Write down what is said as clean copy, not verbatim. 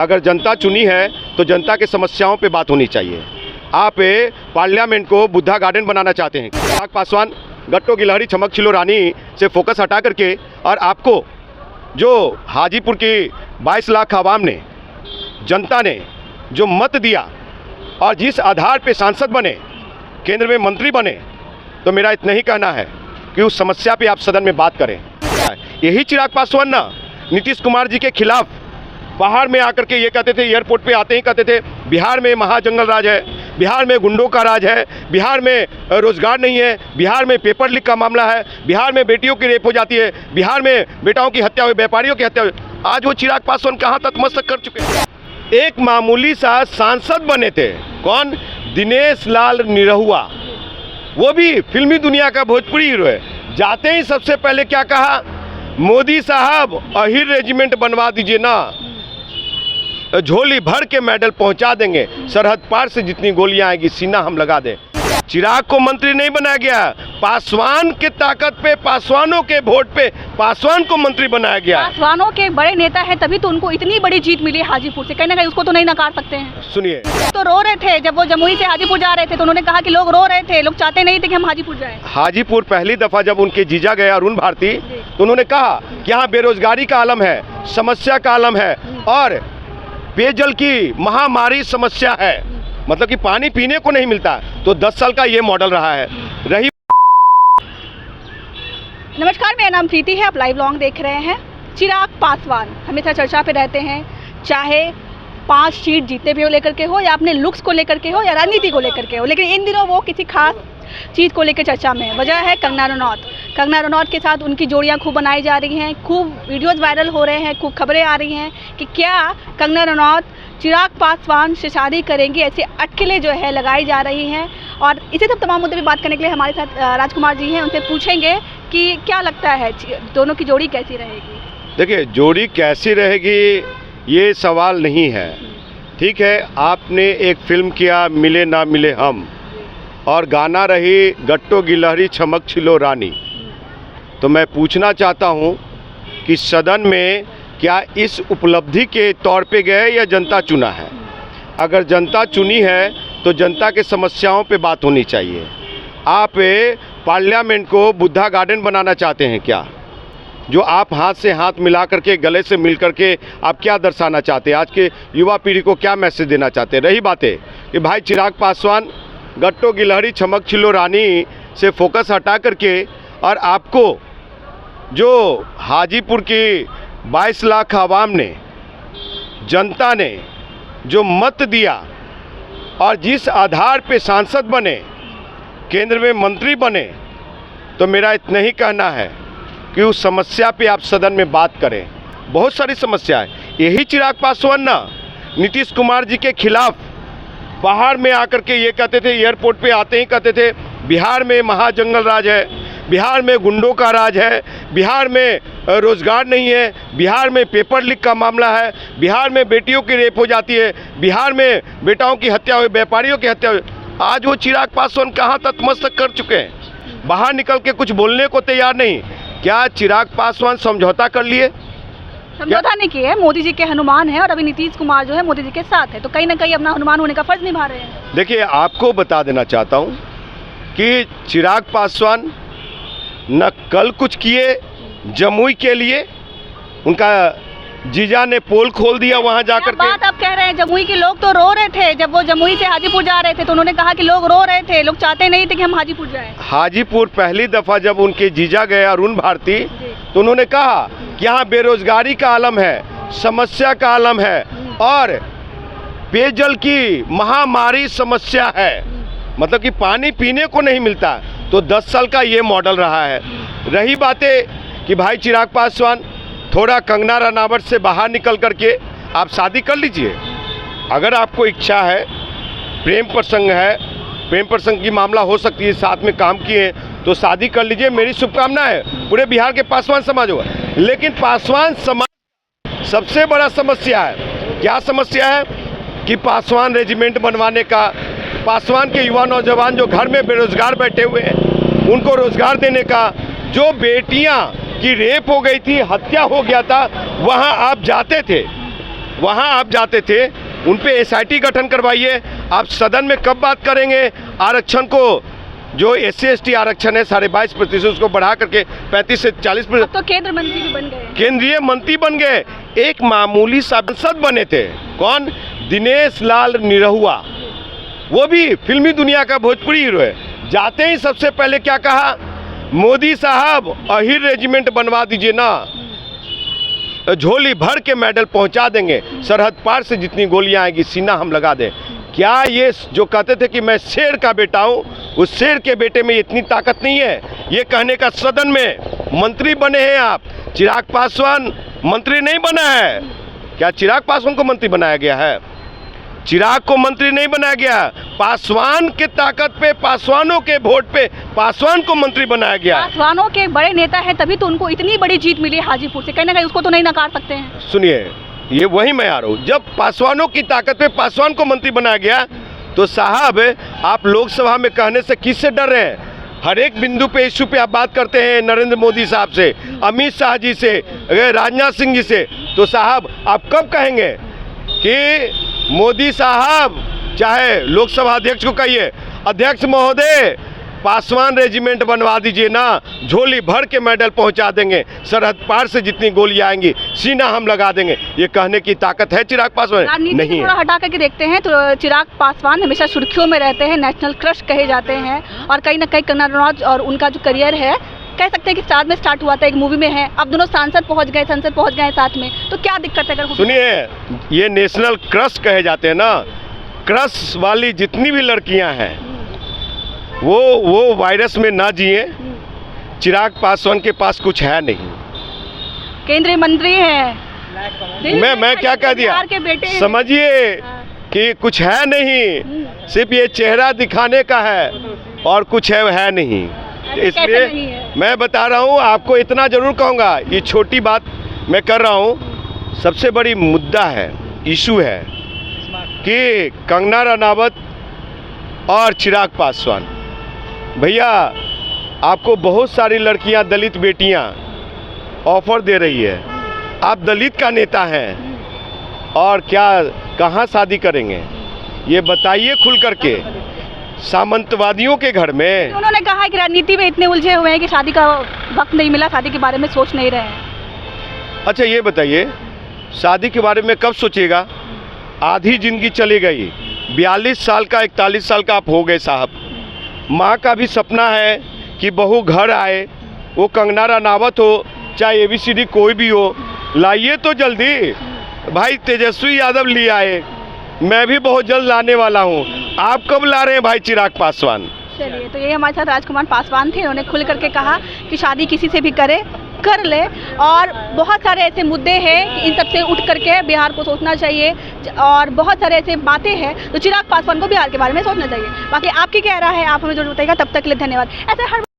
अगर जनता चुनी है तो जनता के समस्याओं पे बात होनी चाहिए। आप पार्लियामेंट को बुद्धा गार्डन बनाना चाहते हैं। चिराग पासवान गट्टो गिलहरी चमक छिलो रानी से फोकस हटा करके और आपको जो हाजीपुर की 22 लाख आवाम ने, जनता ने जो मत दिया और जिस आधार पे सांसद बने, केंद्र में मंत्री बने, तो मेरा इतना ही कहना है कि उस समस्या पे आप सदन में बात करें। यही चिराग पासवान ना नीतीश कुमार जी के खिलाफ बाहर में आकर के ये कहते थे, एयरपोर्ट पे आते ही कहते थे बिहार में महाजंगल राज है, बिहार में गुंडों का राज है, बिहार में रोजगार नहीं है, बिहार में पेपर लीक का मामला है, बिहार में बेटियों की रेप हो जाती है, बिहार में बेटाओं की हत्या हुई, व्यापारियों की हत्या हुई। आज वो चिराग पासवान कहाँ तक कर चुके हैं। एक मामूली सा सांसद बने थे, कौन? दिनेश लाल निरहुआ, वो भी फिल्मी दुनिया का भोजपुरी हीरो है। जाते ही सबसे पहले क्या कहा, मोदी साहब अहिर रेजिमेंट बनवा दीजिए ना, झोली भर के मेडल पहुंचा देंगे, सरहद पार से जितनी गोलियां आएगी सीना हम लगा दें। चिराग को मंत्री नहीं बनाया गया, पासवान के ताकत पे, पासवानों के वोट पे पासवान को मंत्री बनाया गया। पासवानों के बड़े नेता है तभी तो उनको इतनी बड़ी जीत मिली हाजीपुर से, कहीं ना कहीं उसको तो नहीं नकार सकते हैं। सुनिए, तो रो रहे थे जब वो जमुई से हाजीपुर जा रहे थे, तो उन्होंने कहा कि लोग रो रहे थे, लोग चाहते नहीं थे कि हम हाजीपुर जाएं। हाजीपुर पहली दफा जब उनके जीजा गए अरुण भारती, तो उन्होंने कहा कि यहाँ बेरोजगारी का आलम है, समस्या का आलम है और पेयजल की महामारी समस्या है, मतलब कि पानी पीने को नहीं मिलता। तो 10 साल का ये मॉडल रहा है। रही नमस्कार, मेरा नाम प्रीति है, आप लाइव लॉन्ग देख रहे हैं। चिराग पासवान हमेशा चर्चा पे रहते हैं, चाहे 5 सीट जीतने पे लेकर के हो, या अपने लुक्स को लेकर के हो, या राजनीति को लेकर के हो, लेकिन इन दिनों वो किसी खास चीज़ को लेकर चर्चा में है। वजह है कंगना रनौत। कंगना रनौत के साथ उनकी जोड़ियां खूब बनाई जा रही हैं, खूब वीडियोज़ वायरल हो रहे हैं, खूब खबरें आ रही हैं कि क्या कंगना रनौत चिराग पासवान से शादी करेंगी, ऐसे अटकलें जो है लगाई जा रही हैं। और इसी सब तमाम मुद्दे पर बात करने के लिए हमारे साथ राजकुमार जी हैं, उनसे पूछेंगे कि क्या लगता है दोनों की जोड़ी कैसी रहेगी। देखिए, जोड़ी कैसी रहेगी ये सवाल नहीं है। ठीक है, आपने एक फिल्म किया मिले ना मिले हम, और गाना रही गट्टो गिलहरी चमक छिलो रानी। तो मैं पूछना चाहता हूँ कि सदन में क्या इस उपलब्धि के तौर पे गए या जनता चुना है? अगर जनता चुनी है तो जनता के समस्याओं पे बात होनी चाहिए। आप पार्लियामेंट को बुद्धा गार्डन बनाना चाहते हैं क्या? जो आप हाथ से हाथ मिला करके, गले से मिल करके आप क्या दर्शाना चाहते हैं? आज के युवा पीढ़ी को क्या मैसेज देना चाहते हैं? रही बात है कि भाई चिराग पासवान गट्टो गिलहरी चमक छिलो रानी से फोकस हटा करके और आपको जो हाजीपुर की 22 लाख आवाम ने, जनता ने जो मत दिया और जिस आधार पे सांसद बने, केंद्र में मंत्री बने, तो मेरा इतना ही कहना है कि उस समस्या पे आप सदन में बात करें। बहुत सारी समस्या है। यही चिराग पासवान ना नीतीश कुमार जी के खिलाफ बाहर में आकर के ये कहते थे, एयरपोर्ट पे आते ही कहते थे बिहार में महाजंगल राज है, बिहार में गुंडों का राज है, बिहार में रोजगार नहीं है, बिहार में पेपर लीक का मामला है, बिहार में बेटियों की रेप हो जाती है, बिहार में बेटाओं की हत्या हुई, व्यापारियों की हत्या हुई। आज वो चिराग पासवान कहाँ तक कर चुके हैं, बाहर निकल के कुछ बोलने को तैयार नहीं। क्या चिराग पासवान समझौता कर लिए? समझौता नहीं किए, मोदी जी के हनुमान है और अभी नीतीश कुमार जो है मोदी जी के साथ है, तो कहीं ना कहीं अपना हनुमान होने का फर्ज निभा रहे हैं। देखिए, आपको बता देना चाहता हूँ कि चिराग पासवान न कल कुछ किए जमुई के लिए, उनका जीजा ने पोल खोल दिया वहां जाकर के। बात आप कह रहे हैं, जमुई के लोग तो रो रहे थे जब वो जमुई से हाजीपुर जा रहे थे, तो उन्होंने कहा कि लोग रो रहे थे, लोग चाहते नहीं थे कि हम हाजीपुर जाएं। हाजीपुर पहली दफा जब उनके जीजा गए अरुण भारती, तो उन्होंने कहा कि यहाँ बेरोजगारी का आलम है, समस्या का आलम है और पेयजल की महामारी समस्या है, मतलब कि पानी पीने को नहीं मिलता। तो 10 साल का ये मॉडल रहा है। रही बातें कि भाई चिराग पासवान थोड़ा कंगना रनावत से बाहर निकल करके आप शादी कर लीजिए। अगर आपको इच्छा है, प्रेम प्रसंग है, प्रेम प्रसंग की मामला हो सकती है, साथ में काम किए तो शादी कर लीजिए। मेरी शुभकामना है पूरे बिहार के पासवान समाज होगा। लेकिन पासवान समाज सबसे बड़ा समस्या है। क्या समस्या है? कि पासवान रेजिमेंट बनवाने का, पासवान के युवा नौजवान जो घर में बेरोजगार बैठे हुए हैं उनको रोजगार देने का, जो बेटियां की रेप हो गई थी, हत्या हो गया था, वहां आप जाते थे, वहाँ आप जाते थे, उन पे एसआईटी गठन करवाइए। आप सदन में कब बात करेंगे आरक्षण को, जो SC/ST आरक्षण है 22.5%, उसको बढ़ा करके 35 से 40%। अब तो केंद्र मंत्री भी बन गए, केंद्रीय मंत्री बन गए। एक मामूली सांसद बने थे, कौन? दिनेश लाल निरहुआ, वो भी फिल्मी दुनिया का भोजपुरी हीरो है। जाते ही सबसे पहले क्या कहा, मोदी साहब अहिर रेजिमेंट बनवा दीजिए ना, झोली भर के मेडल पहुंचा देंगे, सरहद पार से जितनी गोलियां आएगी सीना हम लगा दें। क्या ये जो कहते थे कि मैं शेर का बेटा हूं, उस शेर के बेटे में इतनी ताकत नहीं है ये कहने का? सदन में मंत्री बने हैं आप, चिराग पासवान मंत्री नहीं बना है। क्या चिराग पासवान को मंत्री बनाया गया है? चिराग को मंत्री नहीं बनाया गया। पासवान के ताकत पे, पासवानों के वोट पे पासवान को मंत्री बनाया गया। पासवानों के बड़े नेता है, तभी तो उनको इतनी बड़ी जीत मिली हाजीपुर से, कहीं ना कहीं उसको तो नहीं नकार सकते हैं। सुनिए, ये वही मैं आ रहा हूँ, जब पासवानों की ताकत पे पासवान को मंत्री बनाया गया तो साहब आप लोकसभा में कहने से किससे डर रहे हैं? हर एक बिंदु पे, इश्यू पे आप बात करते हैं नरेंद्र मोदी साहब से, अमित शाह जी से, राजनाथ सिंह जी से। तो साहब आप कब कहेंगे कि मोदी साहब, चाहे लोकसभा अध्यक्ष को कहिए, अध्यक्ष महोदय पासवान रेजिमेंट बनवा दीजिए ना, झोली भर के मेडल पहुंचा देंगे, सरहद पार से जितनी गोली आएंगी सीना हम लगा देंगे, ये कहने की ताकत है चिराग पासवान? नहीं है। थोड़ा हटा करके देखते हैं तो चिराग पासवान हमेशा सुर्खियों में रहते हैं, नेशनल क्रश कहे जाते हैं, और कहीं ना कहीं कंगना रनौत और उनका जो करियर है कह सकते हैं कि स्टार में स्टार्ट हुआ था, एक मूवी में है, अब दोनों सांसद पहुंच गए, संसद पहुंच गए साथ में, तो क्या दिक्कत है? अगर सुनिए, ये नेशनल क्रश कहे जाते हैं ना, क्रश वाली जितनी भी लड़कियां हैं वो वायरस में ना जिए। चिराग पासवान के पास कुछ है नहीं, केंद्रीय मंत्री है, मैं क्या कह दिया, समझिए कि कुछ है नहीं, सिर्फ ये चेहरा दिखाने का है और कुछ है नहीं। इसलिए मैं बता रहा हूँ आपको, इतना जरूर कहूँगा, ये छोटी बात मैं कर रहा हूँ, सबसे बड़ी मुद्दा है, इशू है कि कंगना रनावत और चिराग पासवान, भैया आपको बहुत सारी लड़कियां, दलित बेटियां ऑफर दे रही है, आप दलित का नेता हैं और क्या कहाँ शादी करेंगे ये बताइए खुल करके। सामंतवादियों के घर में उन्होंने कहा है कि राजनीति में इतने उलझे हुए हैं कि शादी का वक्त नहीं मिला, शादी के बारे में सोच नहीं रहे हैं। अच्छा ये बताइए, शादी के बारे में कब सोचिएगा? आधी जिंदगी चली गई, 42 साल का 41 साल का आप हो गए साहब। माँ का भी सपना है कि बहू घर आए, वो कंगना रनावत हो चाहे ABCD कोई भी हो, लाइए तो जल्दी। भाई तेजस्वी यादव ले आए, मैं भी बहुत जल्द लाने वाला हूँ, आप कब ला रहे हैं भाई चिराग पासवान? चलिए, तो ये हमारे साथ राजकुमार पासवान थे, उन्होंने खुल करके कहा कि शादी किसी से भी करे, कर ले, और बहुत सारे ऐसे मुद्दे हैं कि इन सबसे उठ करके बिहार को सोचना चाहिए, और बहुत सारे ऐसे बातें हैं तो चिराग पासवान को बिहार के बारे में सोचना चाहिए। बाकी आपकी क्या राय है, आप हमें जरूर बताइएगा। तब तक के लिए धन्यवाद। ऐसे हर